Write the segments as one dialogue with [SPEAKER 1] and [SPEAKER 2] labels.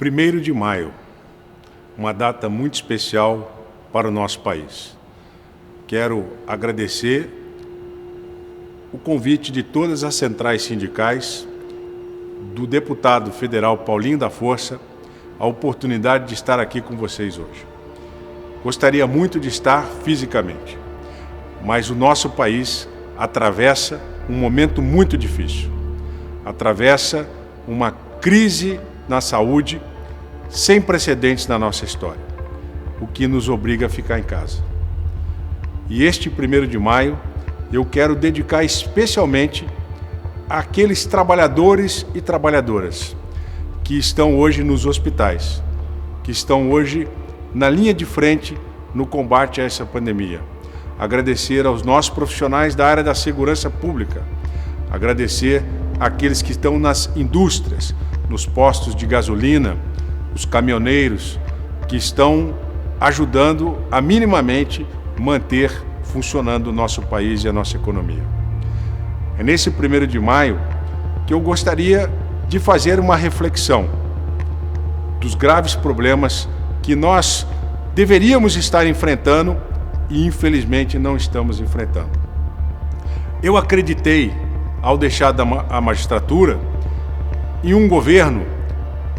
[SPEAKER 1] 1º de maio, uma data muito especial para o nosso país. Quero agradecer o convite de todas as centrais sindicais, do deputado federal Paulinho da Força, a oportunidade de estar aqui com vocês hoje. Gostaria muito de estar fisicamente, mas o nosso país atravessa um momento muito difícil. Atravessa uma crise na saúde sem precedentes na nossa história, o que nos obriga a ficar em casa. E este 1º de maio eu quero dedicar especialmente àqueles trabalhadores e trabalhadoras que estão hoje nos hospitais, que estão hoje na linha de frente no combate a essa pandemia. Agradecer aos nossos profissionais da área da segurança pública, agradecer àqueles que estão nas indústrias, nos postos de gasolina, os caminhoneiros, que estão ajudando a minimamente manter funcionando o nosso país e a nossa economia. É nesse 1º de maio que eu gostaria de fazer uma reflexão dos graves problemas que nós deveríamos estar enfrentando e infelizmente não estamos enfrentando. Eu acreditei, ao deixar a magistratura, em um governo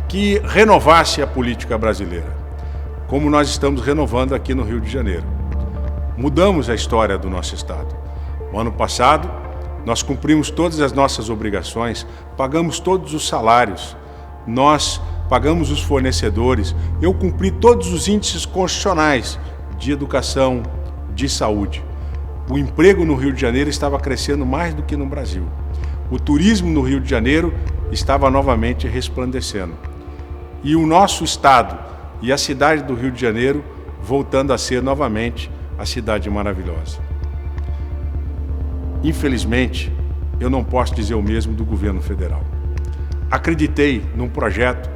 [SPEAKER 1] que renovasse a política brasileira, como nós estamos renovando aqui no Rio de Janeiro. Mudamos a história do nosso estado. No ano passado, nós cumprimos todas as nossas obrigações, pagamos todos os salários, nós pagamos os fornecedores, eu cumpri todos os índices constitucionais de educação, de saúde. O emprego no Rio de Janeiro estava crescendo mais do que no Brasil. O turismo no Rio de Janeiro estava novamente resplandecendo. E o nosso estado e a cidade do Rio de Janeiro voltando a ser novamente a cidade maravilhosa. Infelizmente, eu não posso dizer o mesmo do governo federal. Acreditei num projeto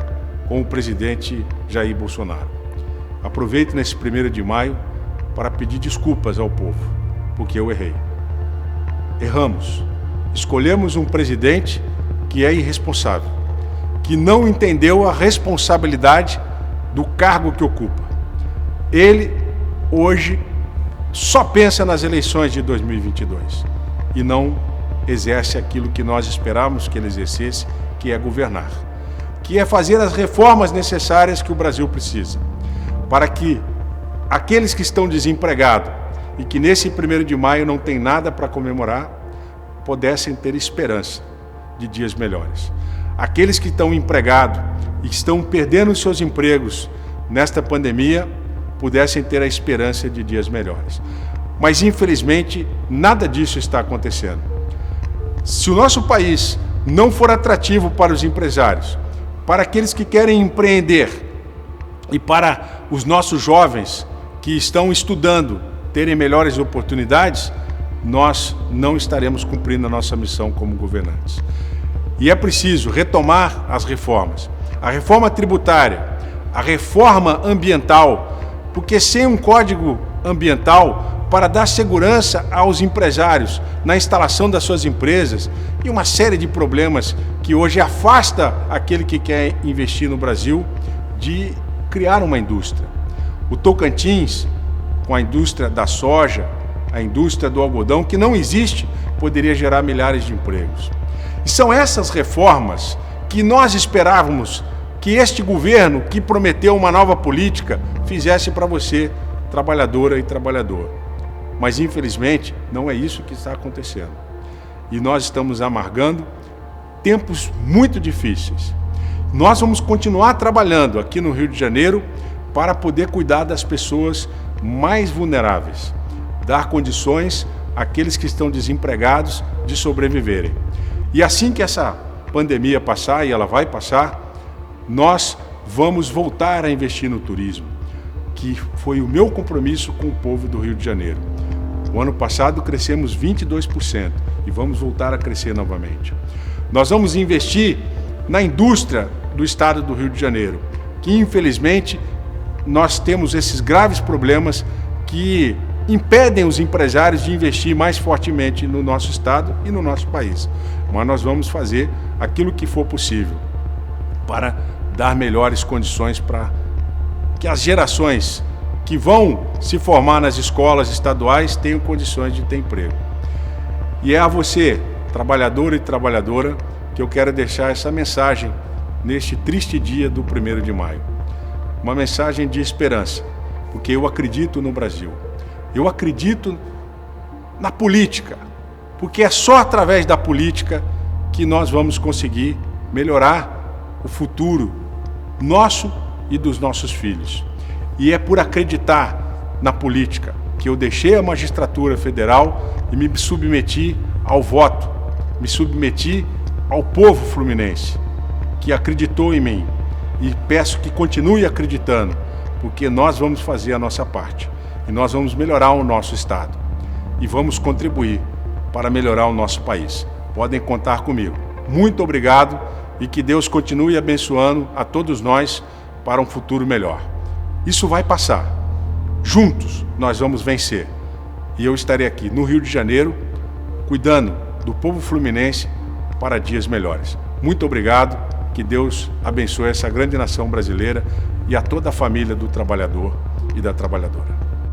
[SPEAKER 1] com o presidente Jair Bolsonaro. Aproveito nesse 1º de maio para pedir desculpas ao povo, porque eu errei. Erramos. Escolhemos um presidente que é irresponsável, que não entendeu a responsabilidade do cargo que ocupa. Ele, hoje, só pensa nas eleições de 2022 e não exerce aquilo que nós esperávamos que ele exercesse, que é governar, que é fazer as reformas necessárias que o Brasil precisa, para que aqueles que estão desempregados e que nesse 1º de maio não tem nada para comemorar, pudessem ter esperança de dias melhores. Aqueles que estão empregados e que estão perdendo seus empregos nesta pandemia, pudessem ter a esperança de dias melhores. Mas, infelizmente, nada disso está acontecendo. Se o nosso país não for atrativo para os empresários, para aqueles que querem empreender e para os nossos jovens que estão estudando terem melhores oportunidades, nós não estaremos cumprindo a nossa missão como governantes. E é preciso retomar as reformas. A reforma tributária, a reforma ambiental, porque sem um código ambiental para dar segurança aos empresários na instalação das suas empresas e uma série de problemas que hoje afasta aquele que quer investir no Brasil de criar uma indústria. O Tocantins, com a indústria da soja, a indústria do algodão, que não existe, poderia gerar milhares de empregos. E são essas reformas que nós esperávamos que este governo, que prometeu uma nova política, fizesse para você, trabalhadora e trabalhador. Mas, infelizmente, não é isso que está acontecendo. E nós estamos amargando tempos muito difíceis. Nós vamos continuar trabalhando aqui no Rio de Janeiro para poder cuidar das pessoas mais vulneráveis, dar condições àqueles que estão desempregados de sobreviverem. E assim que essa pandemia passar, e ela vai passar, nós vamos voltar a investir no turismo, que foi o meu compromisso com o povo do Rio de Janeiro. O ano passado crescemos 22% e vamos voltar a crescer novamente. Nós vamos investir na indústria do estado do Rio de Janeiro, que infelizmente nós temos esses graves problemas que impedem os empresários de investir mais fortemente no nosso estado e no nosso país. Mas nós vamos fazer aquilo que for possível para dar melhores condições para que as gerações que vão se formar nas escolas estaduais tenham condições de ter emprego. E é a você, trabalhador e trabalhadora, que eu quero deixar essa mensagem neste triste dia do 1º de maio. Uma mensagem de esperança, porque eu acredito no Brasil. Eu acredito na política, porque é só através da política que nós vamos conseguir melhorar o futuro nosso e dos nossos filhos. E é por acreditar na política que eu deixei a magistratura federal e me submeti ao voto, me submeti ao povo fluminense, que acreditou em mim. E peço que continue acreditando, porque nós vamos fazer a nossa parte. E nós vamos melhorar o nosso estado. E vamos contribuir para melhorar o nosso país. Podem contar comigo. Muito obrigado e que Deus continue abençoando a todos nós para um futuro melhor. Isso vai passar. Juntos nós vamos vencer. E eu estarei aqui no Rio de Janeiro, cuidando do povo fluminense para dias melhores. Muito obrigado, que Deus abençoe essa grande nação brasileira e a toda a família do trabalhador e da trabalhadora.